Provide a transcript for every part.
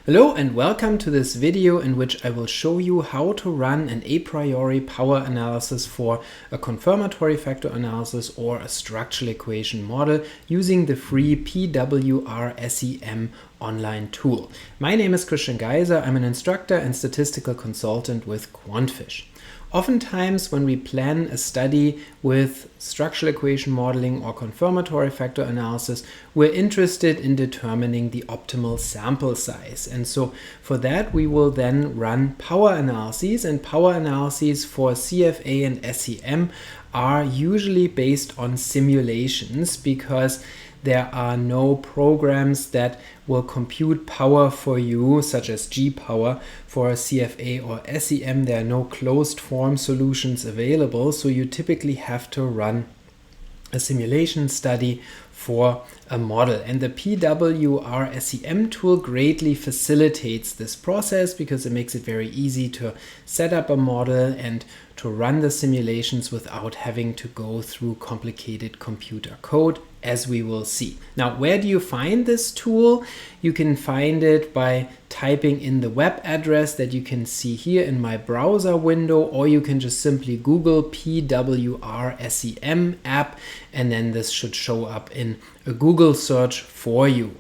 Hello and welcome to this video in which I will show you how to run an a priori power analysis for a confirmatory factor analysis or a structural equation model using the free pwrSEM online tool. My name is Geiser. I'm an instructor and statistical consultant with QuantFish. Oftentimes when we plan a study with structural equation modeling or confirmatory factor analysis, we're interested in determining the optimal sample size. And so for that, we will then run power analyses, and power analyses for CFA and SEM are usually based on simulations because there are no programs that will compute power for you, such as G-power for CFA or SEM. There are no closed form solutions available, so you typically have to run a simulation study for a model. And the pwrSEM tool greatly facilitates this process because it makes it very easy to set up a model and to run the simulations without having to go through complicated computer code, as we will see. Now, where do you find this tool? You can find it by typing in the web address that you can see here in my browser window, or you can just simply Google pwrSEM app, and then this should show up in a Google search for you.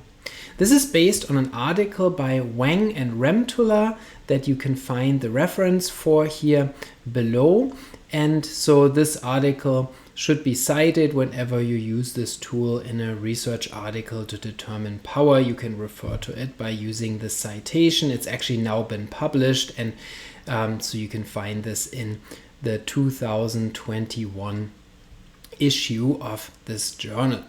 This is based on an article by Wang and Remtula that you can find the reference for here below. And so this article should be cited whenever you use this tool in a research article to determine power. You can refer to it by using this citation. It's actually now been published, and so you can find this in the 2021 issue of this journal.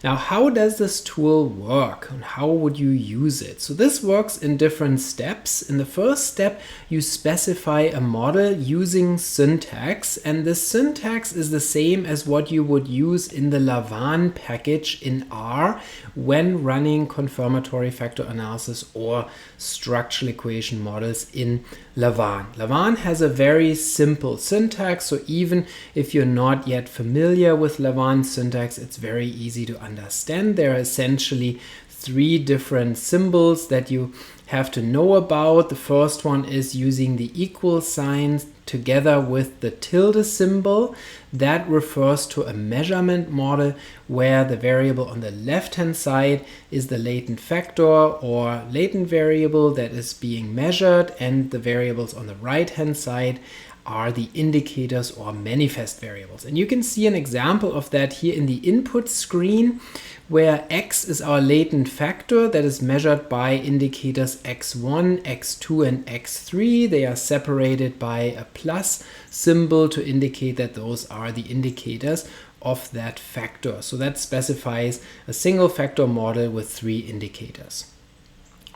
Now, how does this tool work and how would you use it? So this works in different steps. In the first step, you specify a model using syntax, and the syntax is the same as what you would use in the Lavaan package in R when running confirmatory factor analysis or structural equation models in Lavaan. Lavaan has a very simple syntax, so even if you're not yet familiar with Lavaan syntax, it's very easy to understand. There are essentially three different symbols that you have to know about. The first one is using the equal sign together with the tilde symbol. That refers to a measurement model where the variable on the left-hand side is the latent factor or latent variable that is being measured, and the variables on the right-hand side are the indicators or manifest variables. And you can see an example of that here in the input screen, where x is our latent factor that is measured by indicators x1, x2, and x3. They are separated by a plus symbol to indicate that those are the indicators of that factor. So that specifies a single factor model with three indicators.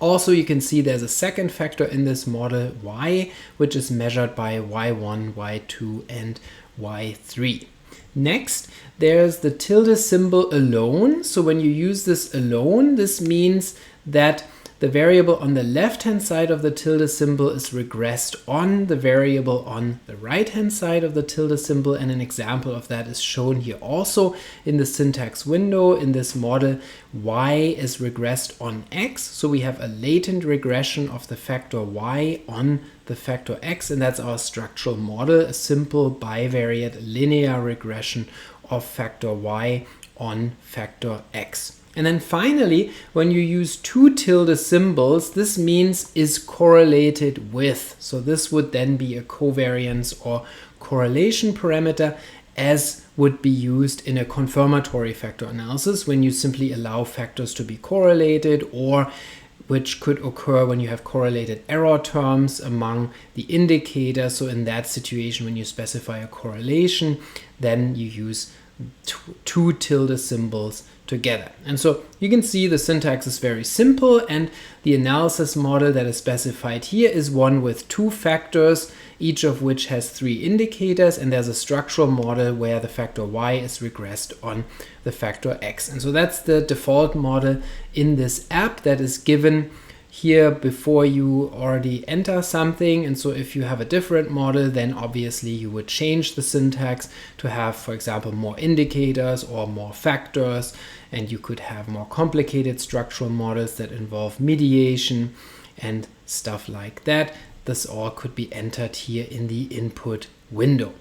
Also, you can see there's a second factor in this model, y, which is measured by y1, y2, and y3. Next, there's the tilde symbol alone. So when you use this alone, this means that the variable on the left-hand side of the tilde symbol is regressed on the variable on the right-hand side of the tilde symbol, and an example of that is shown here also in the syntax window. In this model, y is regressed on x, so we have a latent regression of the factor y on the factor x, and that's our structural model, a simple bivariate linear regression of factor y on factor x. And then finally, when you use two tilde symbols, this means is correlated with. So this would then be a covariance or correlation parameter, as would be used in a confirmatory factor analysis when you simply allow factors to be correlated, or which could occur when you have correlated error terms among the indicators. So in that situation, when you specify a correlation, then you use two tilde symbols together. And so you can see the syntax is very simple, and the analysis model that is specified here is one with two factors, each of which has three indicators, and there's a structural model where the factor y is regressed on the factor x. And so that's the default model in this app that is given here before you already enter something. And so if you have a different model, then obviously you would change the syntax to have, for example, more indicators or more factors, and you could have more complicated structural models that involve mediation and stuff like that. This all could be entered here in the input window.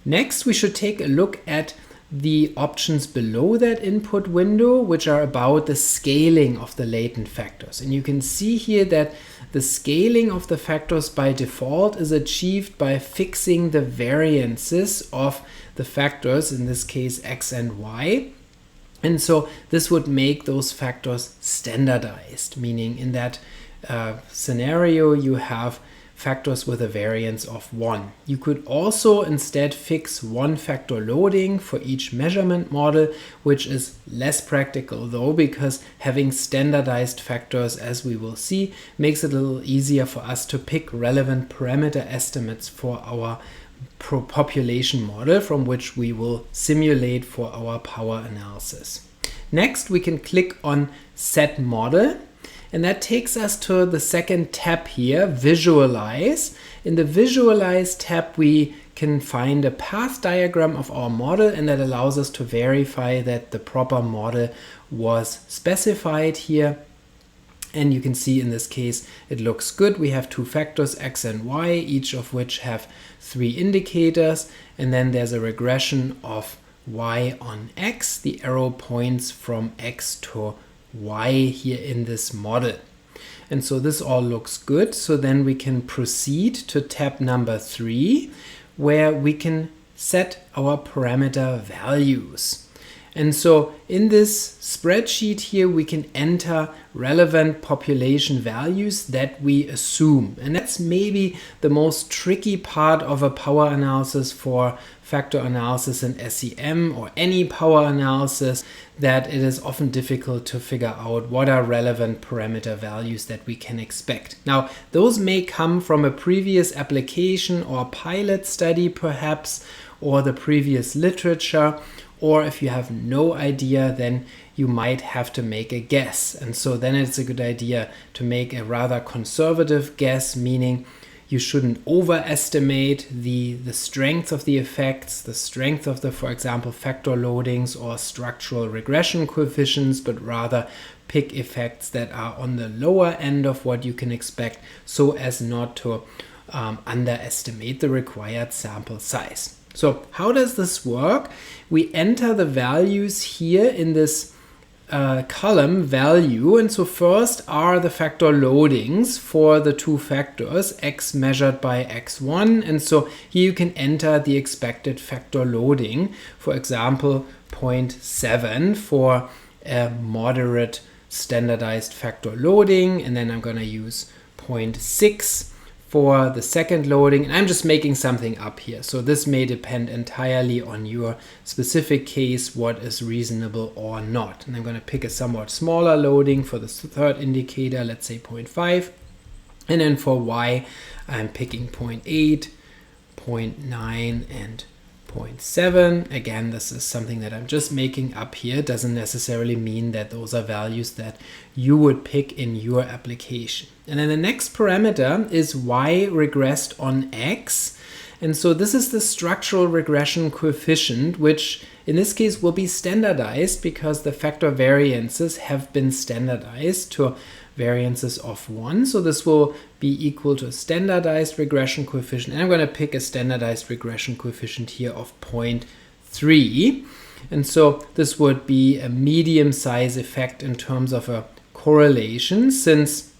Next, we should take a look at the options below that input window, which are about the scaling of the latent factors. And you can see here that the scaling of the factors by default is achieved by fixing the variances of the factors, in this case x and y. And so this would make those factors standardized, meaning in that scenario you have factors with a variance of 1. You could also instead fix one factor loading for each measurement model, which is less practical though, because having standardized factors, as we will see, makes it a little easier for us to pick relevant parameter estimates for our population model from which we will simulate for our power analysis. Next, we can click on Set Model. And that takes us to the second tab here, Visualize. In the Visualize tab, we can find a path diagram of our model, and that allows us to verify that the proper model was specified here. And you can see in this case, it looks good. We have two factors, x and y, each of which have 3 indicators. And then there's a regression of y on x. The arrow points from x to y here in this model. And so this all looks good. So then we can proceed to tab number 3, where we can set our parameter values. And so in this spreadsheet here, we can enter relevant population values that we assume. And that's maybe the most tricky part of a power analysis for factor analysis in SEM or any power analysis, that it is often difficult to figure out what are relevant parameter values that we can expect. Now, those may come from a previous application or pilot study perhaps, or the previous literature, or if you have no idea, then you might have to make a guess. And so then it's a good idea to make a rather conservative guess, meaning you shouldn't overestimate the strength of the effects, the strength of the, for example, factor loadings or structural regression coefficients, but rather pick effects that are on the lower end of what you can expect, so as not to underestimate the required sample size. So how does this work? We enter the values here in this column value, and so first are the factor loadings for the two factors, x measured by x1, and so here you can enter the expected factor loading, for example 0.7 for a moderate standardized factor loading, and then I'm going to use 0.6 for the second loading, and I'm just making something up here. So this may depend entirely on your specific case, what is reasonable or not. And I'm going to pick a somewhat smaller loading for the third indicator, let's say 0.5. And then for y, I'm picking 0.8, 0.9, and 0.7. Again, this is something that I'm just making up here. It doesn't necessarily mean that those are values that you would pick in your application. And then the next parameter is y regressed on x. And so this is the structural regression coefficient, which in this case will be standardized because the factor variances have been standardized to variances of 1. So this will be equal to a standardized regression coefficient. And I'm going to pick a standardized regression coefficient here of 0.3. And so this would be a medium size effect in terms of a correlation, since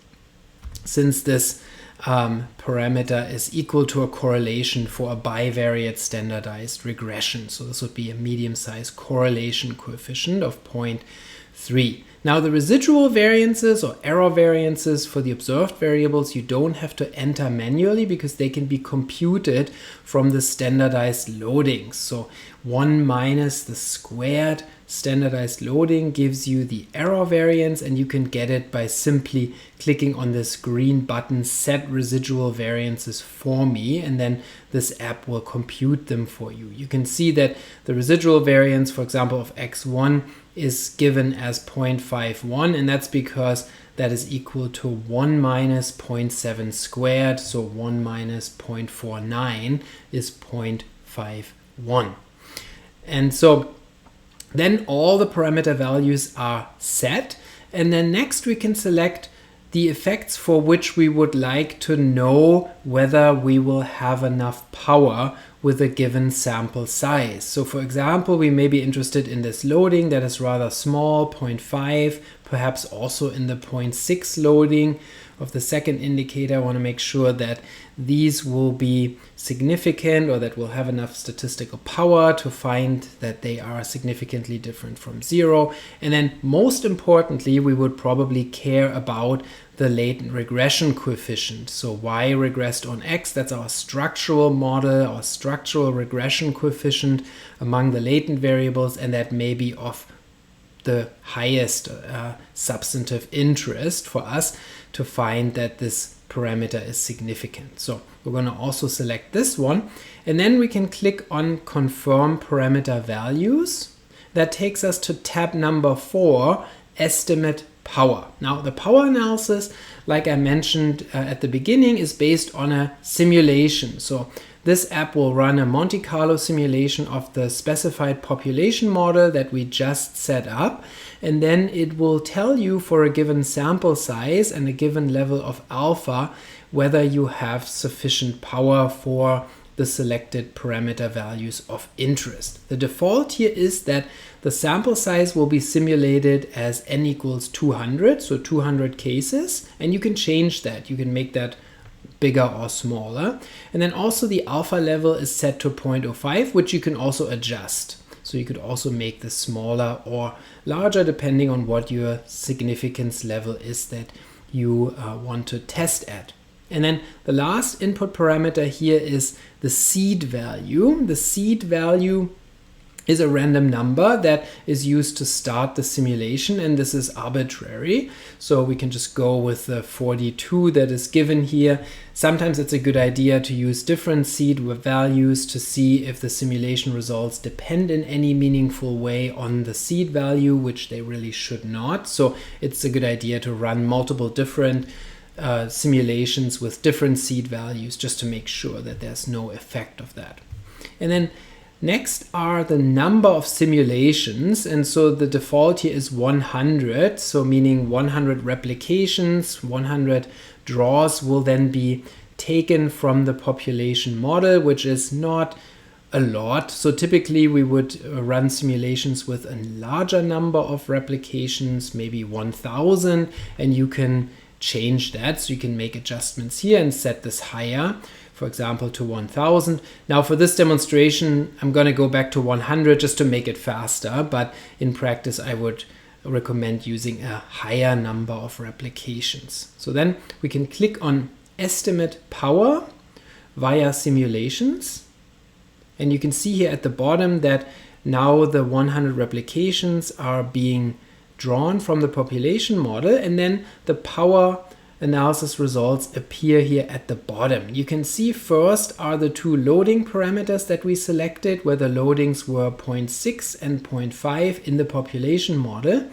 this parameter is equal to a correlation for a bivariate standardized regression. So this would be a medium-sized correlation coefficient of 0.3. Now the residual variances or error variances for the observed variables you don't have to enter manually because they can be computed from the standardized loadings. So 1 minus the squared standardized loading gives you the error variance, and you can get it by simply clicking on this green button, Set Residual Variances for me, and then this app will compute them for you. You can see that the residual variance, for example, of x1 is given as 0.51, and that's because that is equal to 1 minus 0.7 squared, so 1 minus 0.49 is 0.51. And so then all the parameter values are set, and then next we can select the effects for which we would like to know whether we will have enough power with a given sample size. So for example, we may be interested in this loading that is rather small, 0.5, perhaps also in the 0.6 loading of the second indicator. I want to make sure that these will be significant, or that we'll have enough statistical power to find that they are significantly different from 0. And then most importantly, we would probably care about the latent regression coefficient. So y regressed on x, that's our structural model, our structural regression coefficient among the latent variables, and that may be of the highest substantive interest for us to find that this parameter is significant. So we're going to also select this one, and then we can click on confirm parameter values. That takes us to tab number 4, estimate power. Now the power analysis, like I mentioned at the beginning, is based on a simulation. So this app will run a Monte Carlo simulation of the specified population model that we just set up, and then it will tell you for a given sample size and a given level of alpha whether you have sufficient power for the selected parameter values of interest. The default here is that the sample size will be simulated as n equals 200, so 200 cases, and you can change that. You can make that bigger or smaller. And then also the alpha level is set to 0.05, which you can also adjust. So you could also make this smaller or larger depending on what your significance level is that you want to test at. And then the last input parameter here is the seed value. The seed value is a random number that is used to start the simulation, and this is arbitrary. So we can just go with the 42 that is given here. Sometimes it's a good idea to use different seed values to see if the simulation results depend in any meaningful way on the seed value, which they really should not. So it's a good idea to run multiple different simulations with different seed values just to make sure that there's no effect of that. And then next are the number of simulations, and so the default here is 100, so meaning 100 replications, 100 draws will then be taken from the population model, which is not a lot. So typically we would run simulations with a larger number of replications, maybe 1000, and you can change that. So you can make adjustments here and set this higher, for example, to 1000. Now for this demonstration, I'm going to go back to 100 just to make it faster, but in practice, I would recommend using a higher number of replications. So then we can click on Estimate Power via Simulations. And you can see here at the bottom that now the 100 replications are being drawn from the population model, and then the power analysis results appear here at the bottom. You can see first are the two loading parameters that we selected, where the loadings were 0.6 and 0.5 in the population model.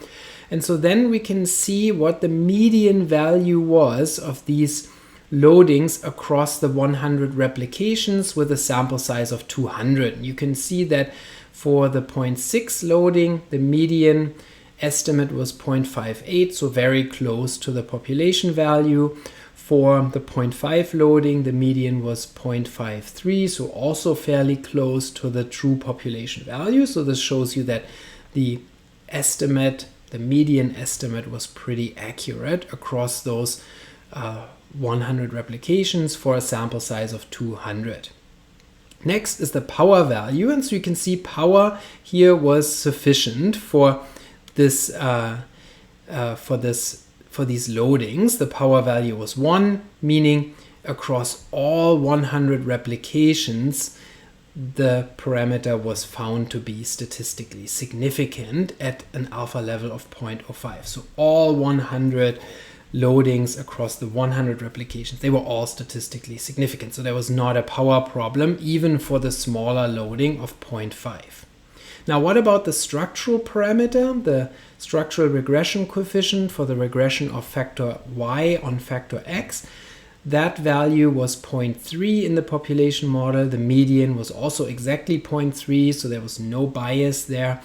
And so then we can see what the median value was of these loadings across the 100 replications with a sample size of 200. You can see that for the 0.6 loading, the median estimate was 0.58, so very close to the population value. For the 0.5 loading, the median was 0.53, so also fairly close to the true population value. So this shows you that the estimate, the median estimate, was pretty accurate across those 100 replications for a sample size of 200. Next is the power value, and so you can see power here was sufficient for this for these loadings. The power value was 1, meaning across all 100 replications the parameter was found to be statistically significant at an alpha level of 0.05. So all 100 loadings across the 100 replications, they were all statistically significant. So there was not a power problem even for the smaller loading of 0.5. Now, what about the structural parameter, the structural regression coefficient for the regression of factor y on factor x? That value was 0.3 in the population model. The median was also exactly 0.3, so there was no bias there.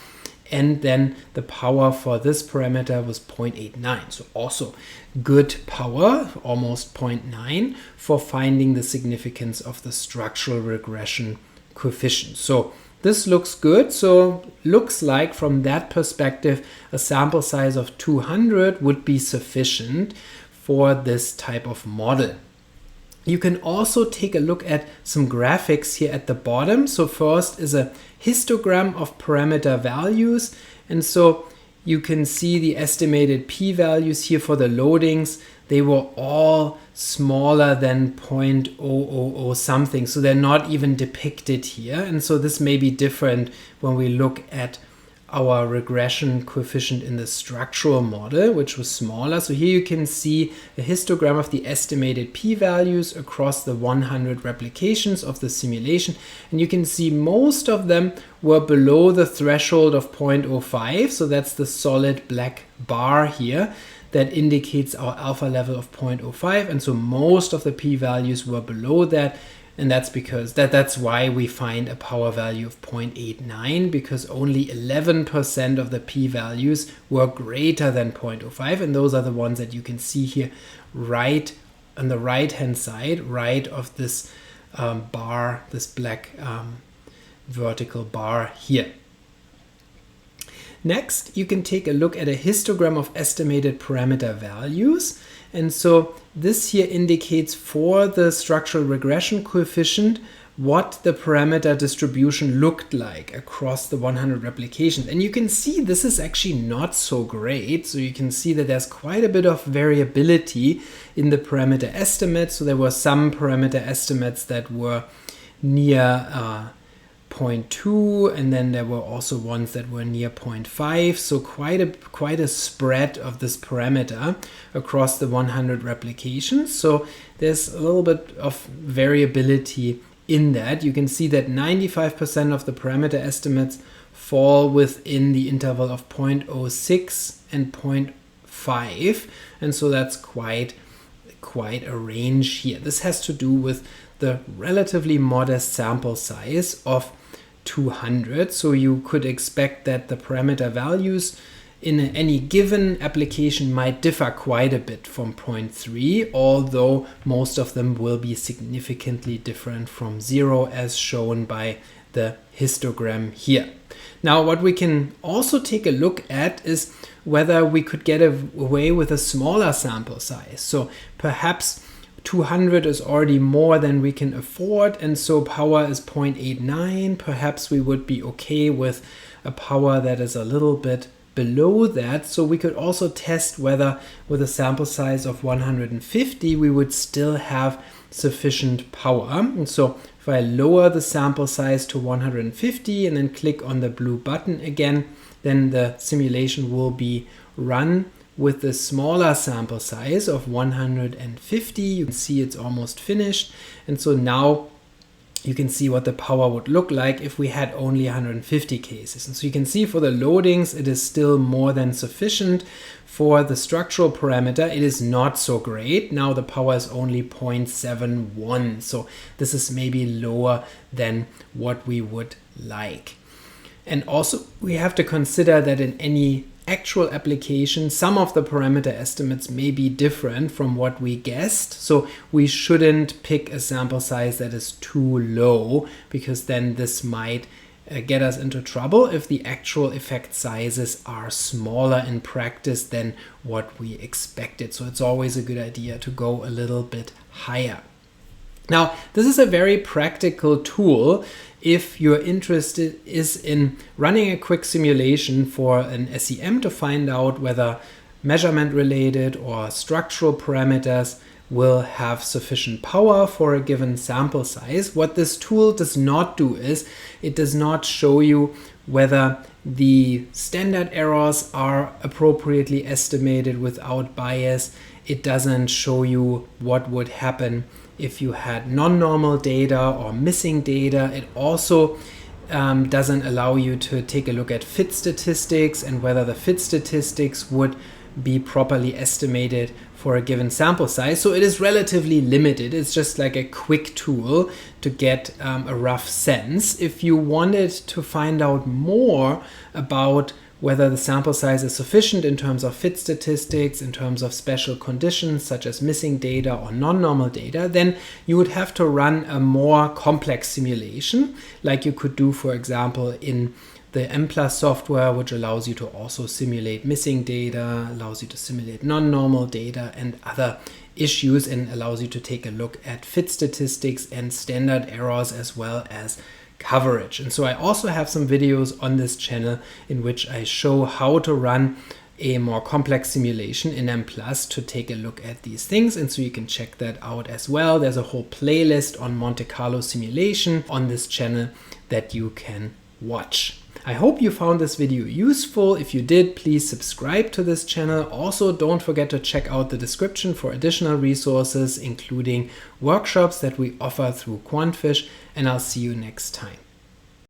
And then the power for this parameter was 0.89. So also good power, almost 0.9, for finding the significance of the structural regression coefficient. So this looks good. So looks like from that perspective, a sample size of 200 would be sufficient for this type of model. You can also take a look at some graphics here at the bottom. So first is a histogram of parameter values. And so you can see the estimated p-values here for the loadings. They were all smaller than 0.000 something. So they're not even depicted here. And so this may be different when we look at our regression coefficient in the structural model, which was smaller. So here you can see a histogram of the estimated p-values across the 100 replications of the simulation. And you can see most of them were below the threshold of 0.05. So that's the solid black bar here that indicates our alpha level of 0.05. And so most of the p-values were below that. And that's because that's why we find a power value of 0.89, because only 11% of the p-values were greater than 0.05. And those are the ones that you can see here right on the right-hand side, right of this bar, this black vertical bar here. Next, you can take a look at a histogram of estimated parameter values. And so this here indicates for the structural regression coefficient what the parameter distribution looked like across the 100 replications. And you can see this is actually not so great. So you can see that there's quite a bit of variability in the parameter estimates. So there were some parameter estimates that were near 0.2, and then there were also ones that were near 0.5. So quite a spread of this parameter across the 100 replications. So there's a little bit of variability in that. You can see that 95% of the parameter estimates fall within the interval of 0.06 and 0.5, and so that's quite a range here. This has to do with the relatively modest sample size of 200. So you could expect that the parameter values in any given application might differ quite a bit from 0.3, although most of them will be significantly different from 0, as shown by the histogram here. Now, what we can also take a look at is whether we could get away with a smaller sample size. So perhaps 200 is already more than we can afford, and so power is 0.89. Perhaps we would be okay with a power that is a little bit below that. So we could also test whether with a sample size of 150 we would still have sufficient power. And so if I lower the sample size to 150 and then click on the blue button again, then the simulation will be run with the smaller sample size of 150. You can see it's almost finished. And so now you can see what the power would look like if we had only 150 cases. And so you can see for the loadings, it is still more than sufficient. For the structural parameter, it is not so great. Now the power is only 0.71. So this is maybe lower than what we would like. And also we have to consider that in any actual application, some of the parameter estimates may be different from what we guessed. So we shouldn't pick a sample size that is too low, because then this might get us into trouble if the actual effect sizes are smaller in practice than what we expected. So it's always a good idea to go a little bit higher. Now, this is a very practical tool if your interest is in running a quick simulation for an SEM to find out whether measurement related or structural parameters will have sufficient power for a given sample size. What this tool does not do is it does not show you whether the standard errors are appropriately estimated without bias. It doesn't show you what would happen if you had non-normal data or missing data. It also doesn't allow you to take a look at fit statistics and whether the fit statistics would be properly estimated for a given sample size. So it is relatively limited. It's just like a quick tool to get a rough sense. If you wanted to find out more about whether the sample size is sufficient in terms of fit statistics, in terms of special conditions such as missing data or non-normal data, then you would have to run a more complex simulation, like you could do, for example, in the MPLUS software, which allows you to also simulate missing data, allows you to simulate non-normal data and other issues, and allows you to take a look at fit statistics and standard errors as well as coverage. And so I also have some videos on this channel in which I show how to run a more complex simulation in MPLUS to take a look at these things, and so you can check that out as well. There's a whole playlist on Monte Carlo simulation on this channel that you can watch. I hope you found this video useful. If you did, please subscribe to this channel. Also, don't forget to check out the description for additional resources, including workshops that we offer through QuantFish, and I'll see you next time.